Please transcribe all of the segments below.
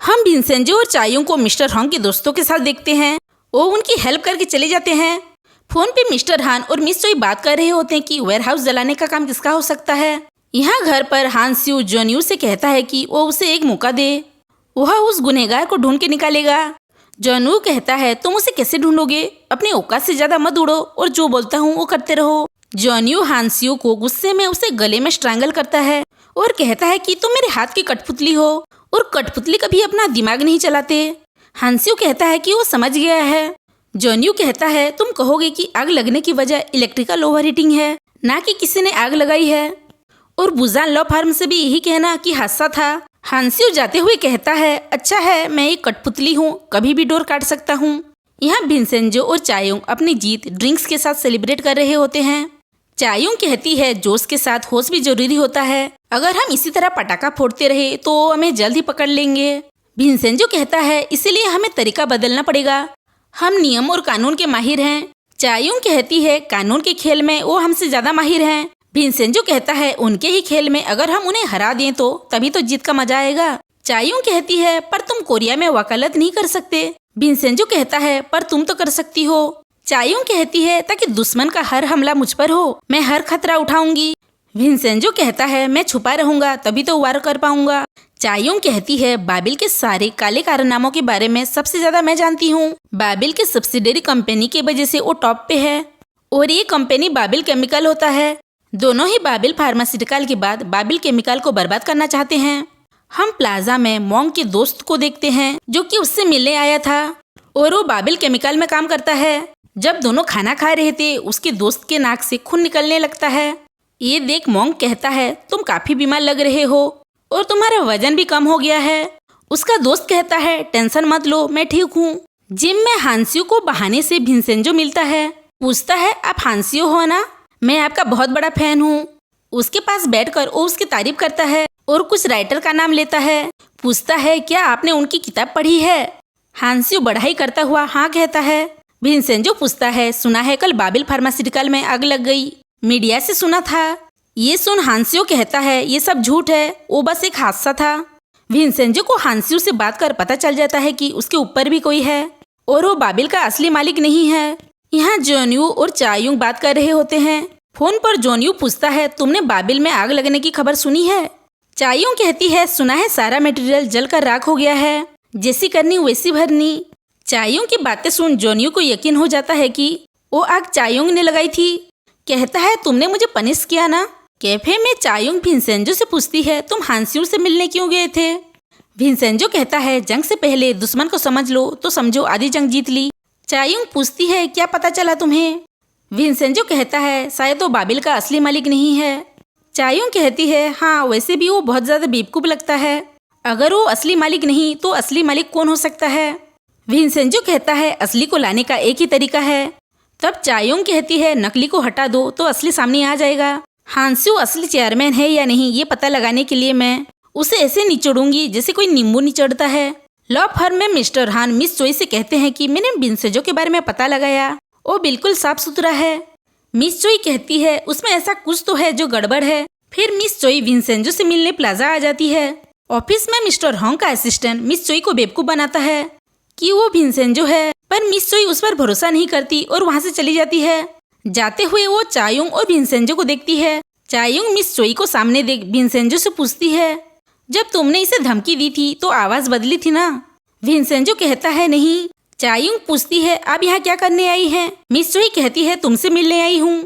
हम भिनसेंजो और चायोंग को मिस्टर हांग के दोस्तों के साथ देखते हैं। वो उनकी हेल्प करके चले जाते हैं। फोन पे मिस्टर हान और मिस चोई बात कर रहे होते हैं कि वेयरहाउस जलाने का काम किसका हो सकता है। यहाँ घर पर हान स्यू जोन्यू से कहता है कि वो उसे एक मौका दे, वह उस गुनहगार को ढूंढ के निकालेगा। जोन्यू कहता है तुम उसे कैसे ढूंढोगे, अपनी औकात से ज्यादा मत उड़ो और जो बोलता हूँ वो करते रहो। जोन्यू हान स्यू को गुस्से में उसे गले में स्ट्रैंगल करता है और कहता है कि तुम मेरे हाथ की कठपुतली हो और कठपुतली कभी अपना दिमाग नहीं चलाते। हान स्यू कहता है कि वो समझ गया है। जोन्यू कहता है तुम कहोगे कि आग लगने की वजह इलेक्ट्रिकल ओवरहीटिंग है, ना कि किसी ने आग लगाई है। और बुजान लॉ फार्म से भी यही कहना कि हादसा था। हान स्यू जाते हुए कहता है अच्छा है मैं एक कठपुतली हूँ, कभी भी डोर काट सकता हूँ। यहाँ भिनसेंजो और चायोंग अपनी जीत ड्रिंक्स के साथ सेलिब्रेट कर रहे होते हैं। चायोंग कहती है जोश के साथ होश भी जरूरी होता है, अगर हम इसी तरह पटाखा फोड़ते रहे तो हमें जल्द ही पकड़ लेंगे। भिनसेंजो कहता है इसीलिए हमें तरीका बदलना पड़ेगा, हम नियम और कानून के माहिर हैं। चायोंग कहती है कानून के खेल में वो हमसे ज्यादा माहिर हैं। भिनसेंजो कहता है उनके ही खेल में अगर हम उन्हें हरा दें तो तभी तो जीत का मजा आएगा। चायोंग कहती है पर तुम कोरिया में वकालत नहीं कर सकते। भिनसेंजो कहता है पर तुम तो कर सकती हो। चायोंग कहती है ताकि दुश्मन का हर हमला मुझ पर हो, मैं हर खतरा उठाऊंगी। भिनसेंजो कहता है मैं छुपा रहूंगा तभी तो वार कर पाऊंगा। चायोंग कहती है बाबिल के सारे काले कारनामों के बारे में सबसे ज्यादा मैं जानती हूँ। बाबिल के सब्सिडरी कंपनी की वजह से वो टॉप पे है और ये कंपनी बाबिल केमिकल होता है। दोनों ही बाबिल फार्मास्यूटिकल के बाद बाबिल केमिकल को बर्बाद करना चाहते हैं। हम प्लाजा में मोंग के दोस्त को देखते हैं जो कि उससे मिलने आया था और वो बाबिल केमिकल में काम करता है। जब दोनों खाना खा रहे थे उसके दोस्त के नाक से खून निकलने लगता है। ये देख मोंग कहता है तुम काफी बीमार लग रहे हो और तुम्हारा वजन भी कम हो गया है। उसका दोस्त कहता है टेंशन मत लो मैं ठीक हूँ। जिम में हान स्यू को बहाने से भिनसेंजो मिलता है, पूछता है आप हान स्यू हो ना, मैं आपका बहुत बड़ा फैन हूँ। उसके पास बैठकर वो उसकी तारीफ करता है और कुछ राइटर का नाम लेता है। पूछता है क्या आपने उनकी किताब पढ़ी है। हान स्यू बढ़ाई करता हुआ हाँ कहता है। भिनसेंजो पूछता है सुना है कल बाबिल फार्मास्यूटिकल में आग लग गई, मीडिया से सुना था। ये सुन हान स्यू कहता है ये सब झूठ है, वो बस एक हादसा था। भिनसेंजो को हान स्यू से बात कर पता चल जाता है कि उसके ऊपर भी कोई है और वो बाबिल का असली मालिक नहीं है। यहाँ जोन्यू और चायोंग बात कर रहे होते हैं। फोन पर जोन्यू पूछता है तुमने बाबिल में आग लगने की खबर सुनी है। चायोंग कहती है सुना है सारा मटेरियल जलकर राख हो गया है, जैसी करनी वैसी भरनी। चायोंग की बातें सुन जोन्यू को यकीन हो जाता है कि वो आग चायोंग ने लगाई थी। कहता है तुमने मुझे पनिश किया ना। कैफे में चायोंग भिनसेंजो से पूछती है तुम हान स्यू से मिलने क्यों गए थे। भिनसेंजो कहता है जंग से पहले दुश्मन को समझ लो तो समझो आधी जंग जीत ली। चायोंग पूछती है क्या पता चला तुम्हें। भिनसेंजो कहता है शायद वो बाबिल का असली मालिक नहीं है। चायोंग कहती है हाँ वैसे भी वो बहुत ज्यादा बेवकूफ लगता है, अगर वो असली मालिक नहीं तो असली मालिक कौन हो सकता है। भिनसेंजो कहता है असली को लाने का एक ही तरीका है। तब चायोंग कहती है नकली को हटा दो तो असली सामने आ जाएगा। हान स्यू असली चेयरमैन है या नहीं ये पता लगाने के लिए मैं उसे ऐसे निचोड़ूंगी जैसे कोई नींबू निचोड़ता है। लॉ फर्म में मिस्टर हान मिस चोई से कहते हैं कि मैंने भिनसेंजो के बारे में पता लगाया, वो बिल्कुल साफ सुथरा है। मिस चोई कहती है उसमें ऐसा कुछ तो है जो गड़बड़ है। फिर मिस चोई भिनसेंजो से मिलने प्लाजा आ जाती है। ऑफिस में मिस्टर हांग का असिस्टेंट मिस चोई को बेवकूफ बनाता है कि वो भिनसेंजो है, पर मिस चोई उस पर भरोसा नहीं करती और वहाँ से चली जाती है। जाते हुए वो चायोंग और भिनसेंजो को देखती है। चायोंग मिस चोई को सामने देख भिनसेंजो से पूछती है जब तुमने इसे धमकी दी थी तो आवाज बदली थी ना। भिनसेंजो कहता है नहीं। चायोंग पूछती है आप यहाँ क्या करने आई हैं। मिस चोई कहती है तुमसे मिलने आई हूँ।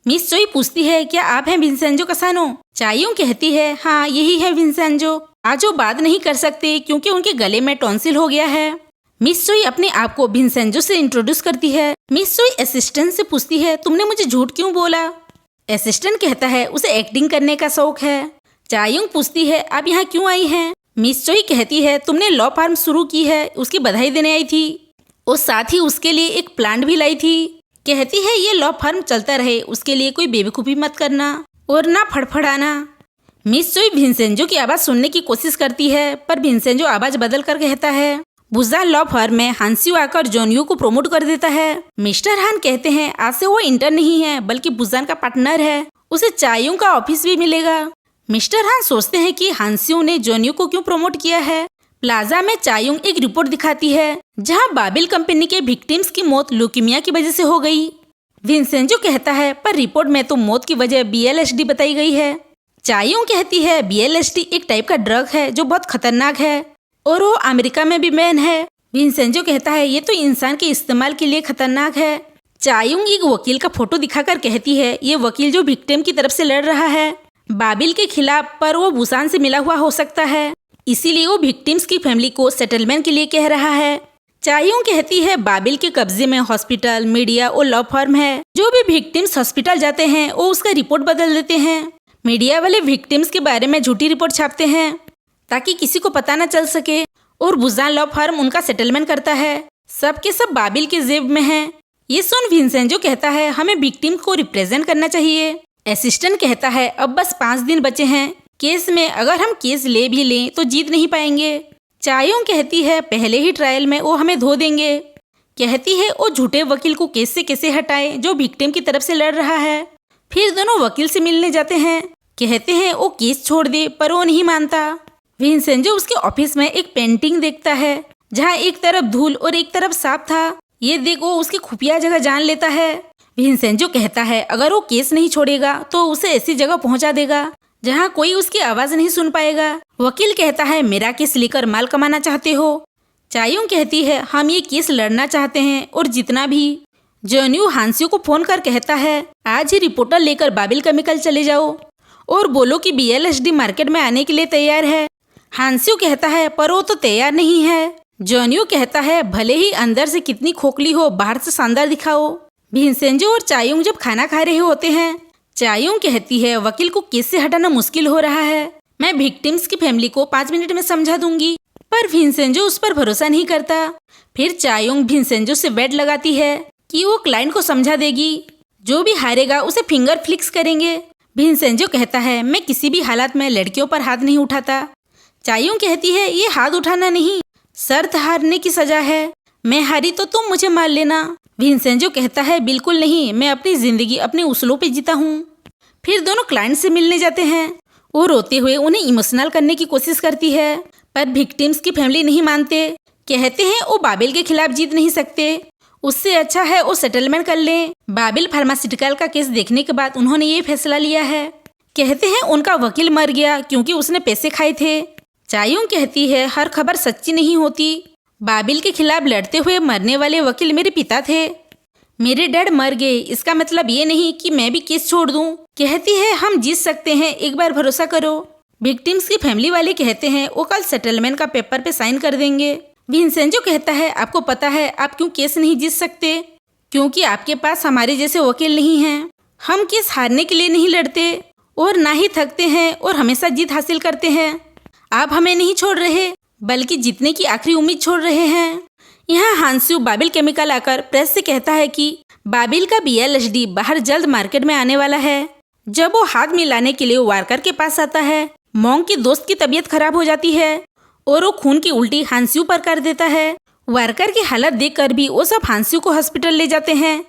मिस चोई पूछती है क्या आप हैं भिनसेंजो कसानो। चायोंग कहती है हाँ यही है भिनसेंजो। आज वो बात नहीं कर सकते क्योंकि उनके गले में टॉन्सिल हो गया है। मिस चोई अपने आप को भिनसेंजो से इंट्रोड्यूस करती है। मिस चोई असिस्टेंट से पूछती है तुमने मुझे झूठ क्यों बोला। असिस्टेंट कहता है उसे एक्टिंग करने का शौक है। चायोंग पूछती है आप यहाँ क्यों आई हैं। मिस चोई कहती है तुमने लॉ फार्म शुरू की है उसकी बधाई देने आई थी और साथ ही उसके लिए एक प्लांट भी लाई थी। कहती है ये लॉ फार्म चलता रहे उसके लिए कोई बेवकूफ़ी मत करना और ना फड़फड़ाना। मिस चोई भिनसेंजो की आवाज़ सुनने की कोशिश करती है पर भिनसेंजो आवाज़ बदल कर कहता है। बुजान लॉ फर्म में हान स्यू आकर जोन्यू को प्रमोट कर देता है। मिस्टर हान कहते हैं आज से वो इंटर्न नहीं है बल्कि बुजान का पार्टनर है, उसे चायोंग का ऑफिस भी मिलेगा। मिस्टर हान सोचते हैं कि हान स्यू ने जोन्यू को क्यों प्रमोट किया है, प्लाजा में चायुंग एक रिपोर्ट दिखाती है जहां बाबिल कंपनी के विक्टिम्स की मौत ल्यूकीमिया की वजह से हो गई। विंसेंजो कहता है पर रिपोर्ट में तो मौत की वजह BLSD बताई गई है। चायुंग कहती है BLSD एक टाइप का ड्रग है जो बहुत खतरनाक है और वो अमेरिका में भी बैन है। विंसेंजो कहता है ये तो इंसान के इस्तेमाल के लिए खतरनाक है। चायुंग एक वकील का फोटो दिखाकर कहती है ये वकील जो विक्टिम की तरफ से लड़ रहा है बाबिल के खिलाफ, पर वो बुसान से मिला हुआ हो सकता है, इसीलिए वो विक्टिम्स की फैमिली को सेटलमेंट के लिए कह रहा है। चायुंग कहती है बाबिल के कब्जे में हॉस्पिटल, मीडिया और लॉ फर्म है। जो भी विक्टिम्स हॉस्पिटल जाते हैं वो उसका रिपोर्ट बदल देते हैं। मीडिया वाले विक्टिम्स के बारे में झूठी रिपोर्ट छापते हैं ताकि किसी को पता न चल सके, और बुसान लॉ फर्म उनका सेटलमेंट करता है। सब के सब बाबिल के जेब में है। ये सुन विंसेंजो कहता है हमें विक्टिम को रिप्रेजेंट करना चाहिए। असिस्टेंट कहता है अब बस 5 दिन बचे हैं केस में, अगर हम केस ले भी लें तो जीत नहीं पाएंगे। चायुंग कहती है पहले ही ट्रायल में वो हमें धो देंगे। कहती है वो झूठे वकील को केस से कैसे हटाए जो विक्टिम की तरफ से लड़ रहा है। फिर दोनों वकील से मिलने जाते हैं। कहते हैं वो केस छोड़ दे, पर वो नहीं मानता। विंसेंजो उसके ऑफिस में एक पेंटिंग देखता है जहाँ एक तरफ धूल और एक तरफ सांप था। ये देख वो उसकी खुफिया जगह जान लेता है। विंसेंजो कहता है अगर वो केस नहीं छोड़ेगा तो उसे ऐसी जगह पहुंचा देगा जहां कोई उसकी आवाज नहीं सुन पाएगा। वकील कहता है मेरा केस लेकर माल कमाना चाहते हो। चायुंग कहती है हम ये केस लड़ना चाहते हैं और जितना भी। जोन्यू हांस्यू को फोन कर कहता है आज ही रिपोर्टर लेकर बाबिल केमिकल चले जाओ और बोलो कि BLSD मार्केट में आने के लिए तैयार है। हांस्यू कहता है पर वो तो तैयार नहीं है। जोन्यू कहता है भले ही अंदर से कितनी खोखली हो बाहर से शानदार दिखाओ। विंसेंजो और चायुंग जब खाना खा रहे होते हैं, चायुंग कहती है वकील को केस से हटाना मुश्किल हो रहा है, मैं विक्टिम्स की फैमिली को 5 मिनट में समझा दूंगी। पर विंसेंजो उस पर भरोसा नहीं करता। फिर चायुंग विंसेंजो से बेट लगाती है कि वो क्लाइंट को समझा देगी, जो भी हारेगा उसे फिंगर फ्लिक्स करेंगे। विंसेंजो कहता है मैं किसी भी हालत में लड़कियों पर हाथ नहीं उठाता। चायुंग कहती है ये हाथ उठाना नहीं, शर्त हारने की सजा है। मैं हारी तो तुम मुझे मार लेना। विंसेंजो कहता है बिल्कुल नहीं, मैं अपनी जिंदगी अपने उसूलों पे जीता हूँ। फिर दोनों क्लाइंट से मिलने जाते हैं। वो रोते हुए उन्हें इमोशनल करने की कोशिश करती है, पर विक्टिम्स की फैमिली नहीं मानते। कहते हैं वो बाबिल के खिलाफ जीत नहीं सकते, उससे अच्छा है वो सेटलमेंट कर लें। बाबिल फार्मास्यूटिकल का केस देखने के बाद उन्होंने ये फैसला लिया है। कहते हैं उनका वकील मर गया क्योंकि उसने पैसे खाए थे। चायुंग कहती है हर खबर सच्ची नहीं होती। बाबिल के खिलाफ लड़ते हुए मरने वाले वकील मेरे पिता थे। मेरे डैड मर गए, इसका मतलब ये नहीं कि मैं भी केस छोड़ दूं। कहती है हम जीत सकते हैं, एक बार भरोसा करो। विक्टिम्स की फैमिली वाले कहते हैं वो कल सेटलमेंट का पेपर पे साइन कर देंगे। विंसेंजो कहता है आपको पता है आप क्यों केस नहीं जीत सकते? क्योंकि आपके पास हमारे जैसे वकील नहीं हैं। हम केस हारने के लिए नहीं लड़ते और ना ही थकते हैं और हमेशा जीत हासिल करते हैं। आप हमें नहीं छोड़ रहे बल्कि जीतने की आखिरी उम्मीद छोड़ रहे हैं। यहाँ हांस्यू बाबिल केमिकल आकर प्रेस से कहता है कि बाबिल का BLSD बाहर जल्द मार्केट में आने वाला है। जब वो हाथ मिलाने के लिए वारकर के पास आता है, मोंग की दोस्त की तबीयत खराब हो जाती है और वो खून की उल्टी हांस्यू पर कर देता है। वारकर की हालत देखकर भी वो सब हांस्यू को हॉस्पिटल ले जाते हैं,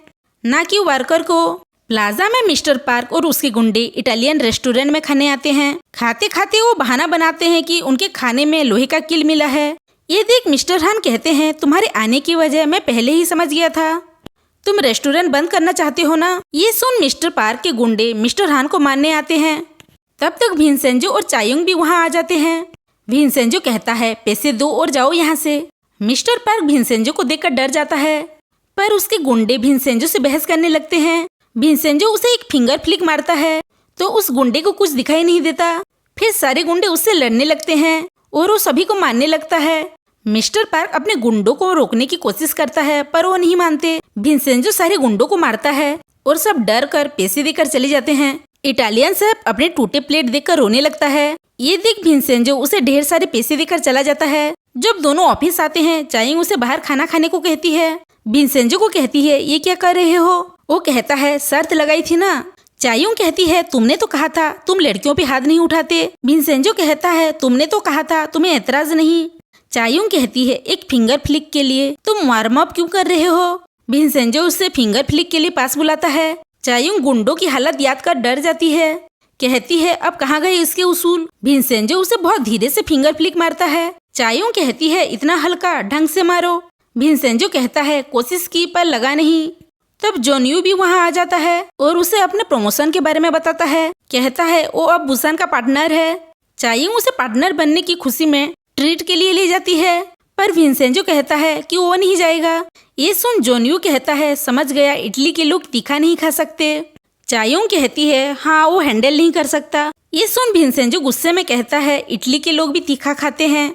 ना कि वारकर को। प्लाजा में मिस्टर पार्क और उसके गुंडे इटालियन रेस्टोरेंट में खाने आते हैं। खाते खाते वो बहाना बनाते हैं कि उनके खाने में लोहे का कील मिला है। ये देख मिस्टर हान कहते हैं तुम्हारे आने की वजह मैं पहले ही समझ गया था, तुम रेस्टोरेंट बंद करना चाहते हो ना। ये सुन मिस्टर पार्क के गुंडे मिस्टर हान को मारने आते हैं। तब तक विंसेंजो और चायुंग भी वहाँ आ जाते हैं। विंसेंजो कहता है पैसे दो और जाओ यहाँ से। मिस्टर पार्क विंसेंजो को देखकर डर जाता है, पर उसके गुंडे विंसेंजो से बहस करने लगते हैं। विंसेंजो उसे एक फिंगर फ्लिक मारता है तो उस गुंडे को कुछ दिखाई नहीं देता। फिर सारे गुंडे उससे लड़ने लगते हैं और वो सभी को मारने लगता है। मिस्टर पार्क अपने गुंडों को रोकने की कोशिश करता है, पर वो नहीं मानते। विंसेंजो सारे गुंडों को मारता है और सब डर कर पैसे देकर चले जाते हैं। इटालियन साहब अपने टूटे प्लेट देखकर रोने लगता है। ये देख विंसेंजो उसे ढेर सारे पैसे देकर चला जाता है। जब दोनों ऑफिस आते हैं, चायुंग उसे बाहर खाना खाने को कहती है। विंसेंजो को कहती है ये क्या कर रहे हो? वो कहता है शर्त लगाई थी ना। चायुंग कहती है तुमने तो कहा था तुम लड़कियों पे हाथ नहीं उठाते। विंसेंजो कहता है तुमने तो कहा था तुम्हें एतराज नहीं। चायुंग कहती है एक फिंगर फ्लिक के लिए तुम वार्म अप क्यों कर रहे हो? विंसेंजो उससे फिंगर फ्लिक के लिए पास बुलाता है। चायुंग गुंडों की हालत याद कर डर जाती है। कहती है अब कहाँ गए इसके उसूल? विंसेंजो उसे बहुत धीरे से फिंगर फ्लिक मारता है। चायुंग कहती है इतना हल्का, ढंग से मारो। विंसेंजो कहता है कोशिश की पर लगा नहीं। तब जोन्यू भी वहाँ आ जाता है और उसे अपने प्रमोशन के बारे में बताता है। कहता है वो अब बुसान का पार्टनर है। चायुंग उसे पार्टनर बनने की खुशी में ट्रीट के लिए ले जाती है, पर विंसेंजो कहता है कि वो नहीं जाएगा। ये सुन जोन्यू कहता है समझ गया, इटली के लोग तीखा नहीं खा सकते। चायुंग कहती है हाँ वो हैंडल नहीं कर सकता। ये सुन विंसेंजो गुस्से में कहता है इटली के लोग भी तीखा खाते हैं।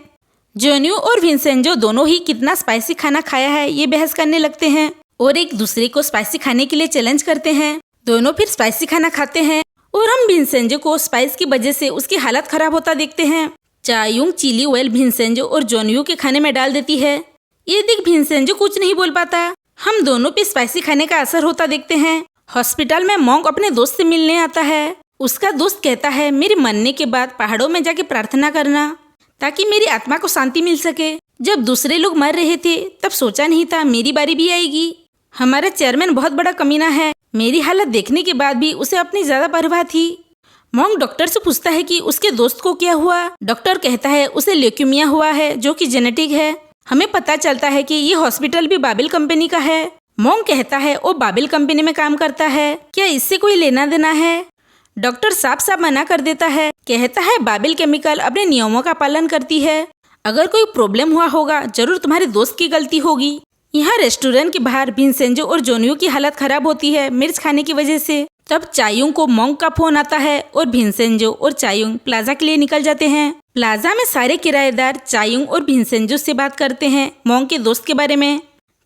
जोन्यू और विंसेंजो दोनों ही कितना स्पाइसी खाना खाया है ये बहस करने लगते हैं और एक दूसरे को स्पाइसी खाने के लिए चैलेंज करते हैं। दोनों फिर स्पाइसी खाना खाते हैं और हम विंसेंजो को स्पाइस की वजह से उसकी हालत खराब होता देखते हैं। चायुंग चिली ऑयल विंसेंजो और जोन्यू के खाने में डाल देती है। ये देख विंसेंजो कुछ नहीं बोल पाता। हम दोनों पे स्पाइसी खाने का असर होता देखते हैं। हॉस्पिटल में मॉन्क अपने दोस्त से मिलने आता है। उसका दोस्त कहता है मेरे मरने के बाद पहाड़ों में जाके प्रार्थना करना ताकि मेरी आत्मा को शांति मिल सके। जब दूसरे लोग मर रहे थे तब सोचा नहीं था मेरी बारी भी आएगी। हमारा चेयरमैन बहुत बड़ा कमीना है। मेरी हालत देखने के बाद भी उसे अपनी ज्यादा परवाह थी। मॉन्क डॉक्टर से पूछता है कि उसके दोस्त को क्या हुआ। डॉक्टर कहता है उसे ल्यूकेमिया हुआ है जो कि जेनेटिक है। हमें पता चलता है कि ये हॉस्पिटल भी बाबिल कंपनी का है। मॉन्क कहता है वो बाबिल कंपनी में काम करता है, क्या इससे कोई लेना देना है। डॉक्टर साफ साफ मना कर देता है। कहता है बाबिल केमिकल अपने नियमों का पालन करती है। अगर कोई प्रॉब्लम हुआ होगा जरूर तुम्हारे दोस्त की गलती होगी। यहाँ रेस्टोरेंट के बाहर विंसेंजो और जोन्यू की हालत खराब होती है मिर्च खाने की वजह से। तब चायुंग को मॉन्क का फोन आता है और विंसेंजो और चायुंग प्लाजा के लिए निकल जाते हैं। प्लाजा में सारे किराएदार चायुंग और विंसेंजो से बात करते हैं मॉन्क के दोस्त के बारे में।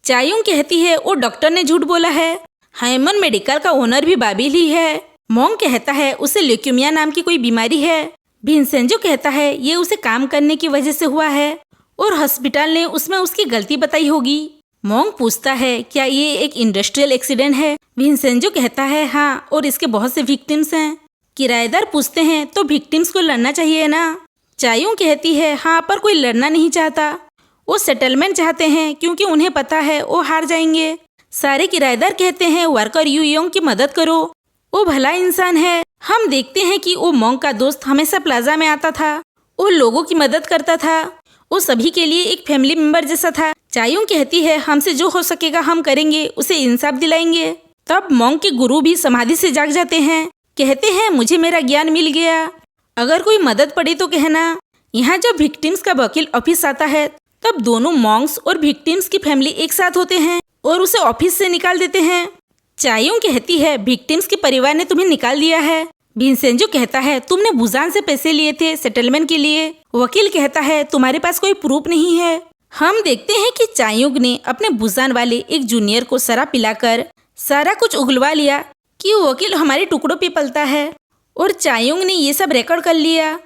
चायुंग कहती है वो डॉक्टर ने झूठ बोला है। हाइमन मेडिकल का ओनर भी बाबिल ही है। मॉन्क कहता है उसे ल्यूकेमिया नाम की कोई बीमारी है। विंसेंजो कहता है ये उसे काम करने की वजह से हुआ है और हॉस्पिटल ने उसमें उसकी गलती बताई होगी। मॉन्क पूछता है क्या ये एक इंडस्ट्रियल एक्सीडेंट है। विंसेंजो कहता है हाँ और इसके बहुत से विक्टिम्स हैं। किराएदार पूछते हैं तो विक्टिम्स को लड़ना चाहिए ना। चायुंग कहती है हाँ पर कोई लड़ना नहीं चाहता। वो सेटलमेंट चाहते हैं क्योंकि उन्हें पता है वो हार जाएंगे। सारे किराएदार कहते हैं वर्कर यूयोंग की मदद करो, वो भला इंसान है। हम देखते हैं कि वो मॉन्क का दोस्त हमेशा प्लाजा में आता था, वो लोगों की मदद करता था, वो सभी के लिए एक फैमिली मेंबर जैसा था। चायुंग कहती है हमसे जो हो सकेगा हम करेंगे, उसे इंसाफ दिलाएंगे। तब मॉन्क के गुरु भी समाधि से जाग जाते हैं। कहते हैं मुझे मेरा ज्ञान मिल गया, अगर कोई मदद पड़े तो कहना। यहाँ जब विक्टिम्स का वकील ऑफिस आता है तब दोनों मॉन्क्स और विक्टिम्स की फैमिली एक साथ होते हैं और उसे ऑफिस से निकाल देते हैं। चायुंग कहती है विक्टिम्स के परिवार ने तुम्हें निकाल दिया है। विंसेंजो कहता है तुमने बुसान से पैसे लिए थे सेटलमेंट के लिए। वकील कहता है तुम्हारे पास कोई प्रूफ नहीं है। हम देखते हैं कि चायुंग ने अपने बुसान वाले एक जूनियर को शराब पिलाकर सारा कुछ उगलवा लिया कि वकील हमारे टुकड़ों पे पलता है। और चायुंग ने ये सब रिकॉर्ड कर लिया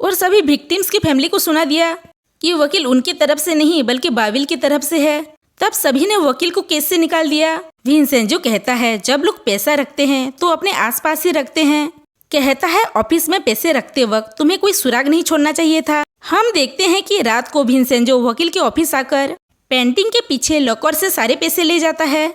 और सभी विक्टिम्स की फैमिली को सुना दिया कि वकील उनकी तरफ से नहीं बल्कि बाबिल की तरफ से है। तब सभी ने वकील को केस से निकाल दिया। विंसेंजो कहता है जब लोग पैसा रखते हैं तो अपने आसपास ही रखते हैं। कहता है ऑफिस में पैसे रखते वक्त तुम्हें कोई सुराग नहीं छोड़ना चाहिए था। हम देखते हैं कि रात को विंसेंजो वकील के ऑफिस आकर पेंटिंग के पीछे लॉकर से सारे पैसे ले जाता है।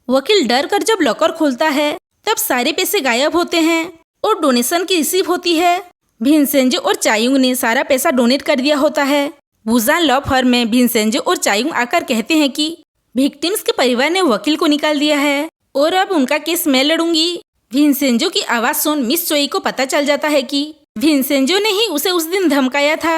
वकील डर कर जब लॉकर खोलता है तब सारे पैसे गायब होते हैं और डोनेशन की रिसीव होती है। विंसेंजो और चायुंग ने सारा पैसा डोनेट कर दिया होता है। बुसान लॉ फर्म में विंसेंजो और चायुंग आकर कहते हैं कि विक्टिम्स के परिवार ने वकील को निकाल दिया है और अब उनका केस मैं लड़ूंगी। विंसेंजो की आवाज सुन मिस चोई को पता चल जाता है कि विंसेंजो ने ही उसे उस दिन धमकाया था।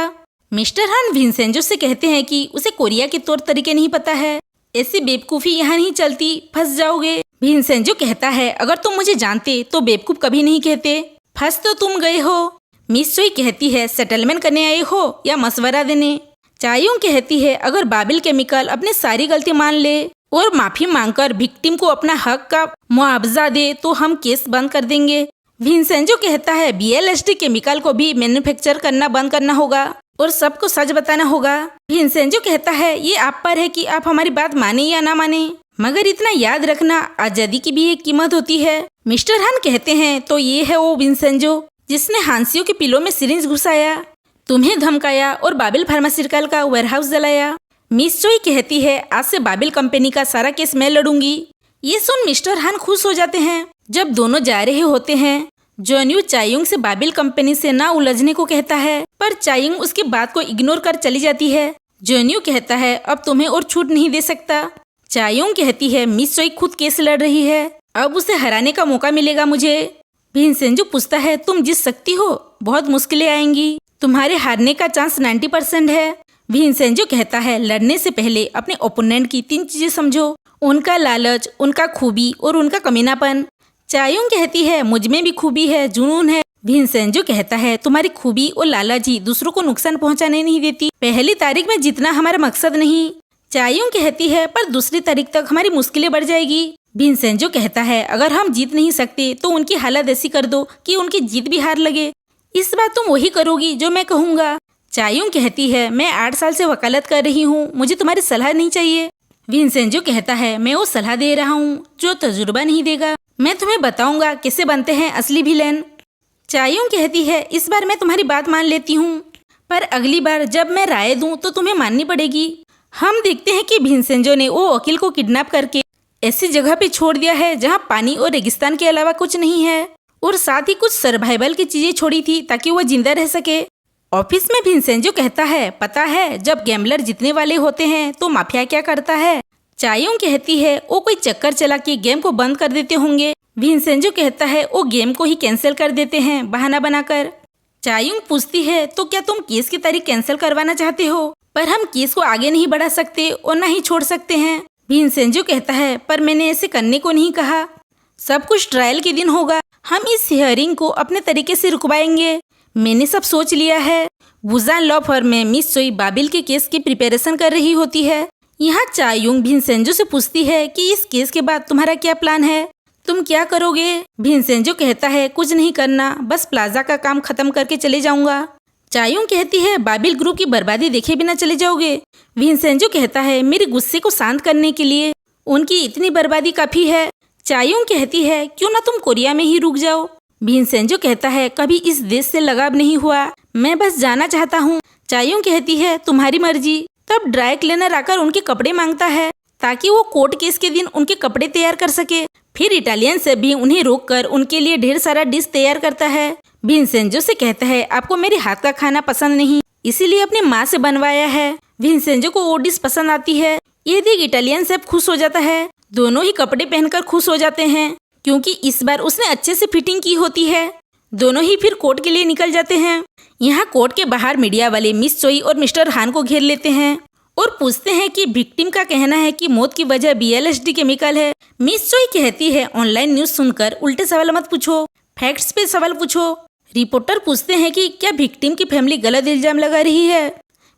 मिस्टर हान विंसेंजो से कहते हैं कि उसे कोरिया के तौर तरीके नहीं पता है, ऐसी बेवकूफ़ी यहाँ नहीं चलती, फंस जाओगे। विंसेंजो कहता है अगर तुम मुझे जानते तो बेवकूफ़ कभी नहीं कहते, फंस तो तुम गए हो। मिस चोई कहती है सेटलमेंट करने आए हो या मशवरा देने। चायुंग कहती है अगर बाबिल केमिकल अपनी सारी गलती मान ले और माफी मांगकर विक्टिम को अपना हक का मुआवजा दे तो हम केस बंद कर देंगे। विंसेंजो कहता है BLSD केमिकल को भी मैन्युफैक्चर करना बंद करना होगा और सबको सच बताना होगा। विंसेंजो कहता है ये आप पर है कि आप हमारी बात माने या ना माने, मगर इतना याद रखना आजादी की भी एक कीमत होती है। मिस्टर हान कहते हैं तो ये है वो विंसेंजो जिसने हांसियों के पिलों में सिरिंज घुसाया, तुम्हें धमकाया और बाबिल फार्मास्यूटिकल का वेयरहाउस जलाया। मिस चोई कहती है आज से बाबिल कंपनी का सारा केस मैं लड़ूंगी। ये सुन मिस्टर हान खुश हो जाते हैं। जब दोनों जा रहे होते हैं जोन्यू चायुंग से बाबिल कंपनी से ना उलझने को कहता है, पर चायुंग उसकी बात को इग्नोर कर चली जाती है। जोन्यू कहता है अब तुम्हें और छूट नहीं दे सकता। चायुंग कहती है मिस चोई खुद केस लड़ रही है, अब उसे हराने का मौका मिलेगा मुझे। भिनसेंजो पूछता है तुम जीत सकती हो, बहुत मुश्किलें आएंगी, तुम्हारे हारने का चांस 90% है। भिनसेंजो कहता है लड़ने से पहले अपने ओपोनेंट की 3 चीजें समझो, उनका लालच, उनका खूबी और उनका कमीनापन। चायुंग कहती है मुझ में भी खूबी है, जुनून है। भिनसेंजो कहता है तुम्हारी खूबी और लालच ही दूसरों को नुकसान पहुंचाने नहीं देती, पहली तारीख में जीतना हमारा मकसद नहीं। चायुंग कहती है पर दूसरी तारीख तक हमारी मुश्किलें बढ़ जाएगी। भिनसेंजो कहता है अगर हम जीत नहीं सकते तो उनकी हालत ऐसी कर दो कि उनकी जीत भी हार लगे, इस बार तुम वही करोगी जो मैं कहूँगा। चायुंग कहती है मैं 8 साल से वकालत कर रही हूँ, मुझे तुम्हारी सलाह नहीं चाहिए। भिनसेंजो कहता है मैं वो सलाह दे रहा हूँ जो तजुर्बा नहीं देगा, मैं तुम्हें बताऊंगा कैसे बनते हैं असली विलेन। चायुंग कहती है इस बार मैं तुम्हारी बात मान लेती हूँ, पर अगली बार जब मैं राय दूँ तो तुम्हें माननी पड़ेगी। हम देखते हैं कि भिनसेंजो ने वो वकील को किडनैप करके ऐसी जगह पे छोड़ दिया है जहाँ पानी और रेगिस्तान के अलावा कुछ नहीं है, और साथ ही कुछ सर्वाइवल की चीजें छोड़ी थी ताकि वो जिंदा रह सके। ऑफिस में भिनसेंजो कहता है पता है जब गैम्बलर जीतने वाले होते हैं तो माफिया क्या करता है। चायुंग कहती है वो कोई चक्कर चला के गेम को बंद कर देते होंगे। भिनसेंजो कहता है वो गेम को ही कैंसिल कर देते हैं बहाना बनाकर। चायुंग पूछती है तो क्या तुम केस की तारीख कैंसिल करवाना चाहते हो, पर हम केस को आगे नहीं बढ़ा सकते और न ही छोड़ सकते हैं। भिनसेंजो कहता है पर मैंने ऐसे करने को नहीं कहा, सब कुछ ट्रायल के दिन होगा, हम इस हियरिंग को अपने तरीके से रुकवाएंगे, मैंने सब सोच लिया है। वुजान लॉ फर्म में मिस चोई बाबिल के केस की प्रिपरेशन कर रही होती है। यहाँ चायुंग भिनसेंजो से पूछती है कि इस केस के बाद तुम्हारा क्या प्लान है, तुम क्या करोगे। भिनसेंजो कहता है कुछ नहीं करना, बस प्लाजा का काम खत्म करके चले जाऊंगा। चायुंग कहती है बाबिल ग्रुप की बर्बादी देखे बिना चले जाओगे। भिनसेंजो कहता है मेरे गुस्से को शांत करने के लिए उनकी इतनी बर्बादी काफी है। चायुंग कहती है क्यों ना तुम कोरिया में ही रुक जाओ। भिनसेंजो कहता है कभी इस देश से लगाव नहीं हुआ, मैं बस जाना चाहता हूँ। चायुंग कहती है तुम्हारी मर्जी। तब ड्राई क्लीनर आकर उनके कपड़े मांगता है ताकि वो कोर्ट केस के दिन उनके कपड़े तैयार कर सके। फिर इटालियन से भी उन्हें रोककर उनके लिए ढेर सारा डिश तैयार करता है। भिनसेंजो से कहता है आपको मेरे हाथ का खाना पसंद नहीं, इसीलिए अपनी माँ से बनवाया है। भिनसेंजो को वो डिश पसंद आती है, ये देख इटालियन शेफ खुश हो जाता है। दोनों ही कपड़े पहनकर खुश हो जाते हैं क्योंकि इस बार उसने अच्छे से फिटिंग की होती है। दोनों ही फिर कोर्ट के लिए निकल जाते हैं। यहाँ कोर्ट के बाहर मीडिया वाले मिस चोई और मिस्टर हान को घेर लेते हैं और पूछते हैं कि विक्टिम का कहना है कि मौत की वजह BLSD केमिकल है। मिस चोई कहती है ऑनलाइन न्यूज सुनकर उल्टे सवाल मत पूछो, फैक्ट्स पे सवाल पूछो। रिपोर्टर पूछते हैं कि क्या विक्टिम की फैमिली गलत इल्जाम लगा रही है।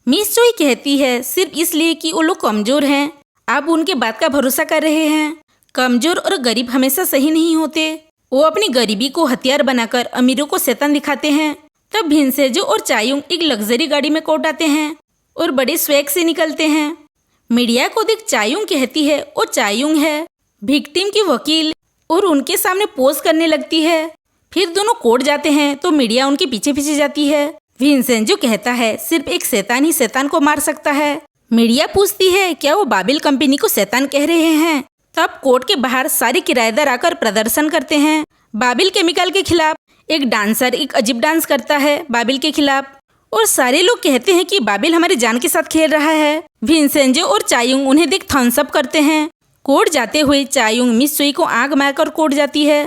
मिस चोई कहती है सिर्फ इसलिए कि वो लोग कमजोर हैं, आप उनके बात का भरोसा कर रहे हैं। कमजोर और गरीब हमेशा सही नहीं होते, वो अपनी गरीबी को हथियार बनाकर अमीरों को शैतान दिखाते हैं। तब भिनसेंजो और चायुंग एक लग्जरी गाड़ी में कोर्ट आते हैं और बड़े स्वैग से निकलते हैं। मीडिया को देख चायुंग कहती है वो चायुंग है विक्टिम की वकील, और उनके सामने पोज करने लगती है। फिर दोनों कोर्ट जाते हैं तो मीडिया उनके पीछे पीछे जाती है। भिनसेंजो कहता है सिर्फ एक शैतान ही शैतान को मार सकता है। मीडिया पूछती है क्या वो बाबिल कंपनी को शैतान कह रहे हैं। तब कोर्ट के बाहर सारे किराएदार आकर प्रदर्शन करते हैं बाबिल केमिकल के खिलाफ। एक डांसर एक अजीब डांस करता है बाबिल के खिलाफ, और सारे लोग कहते हैं कि बाबिल हमारी जान के साथ खेल रहा है। भिनसेंजो और चायुंग उन्हें देख थम्स अप करते हैं। कोर्ट जाते हुए चायुंग मिस चोई को आग मारकर कोर्ट जाती है।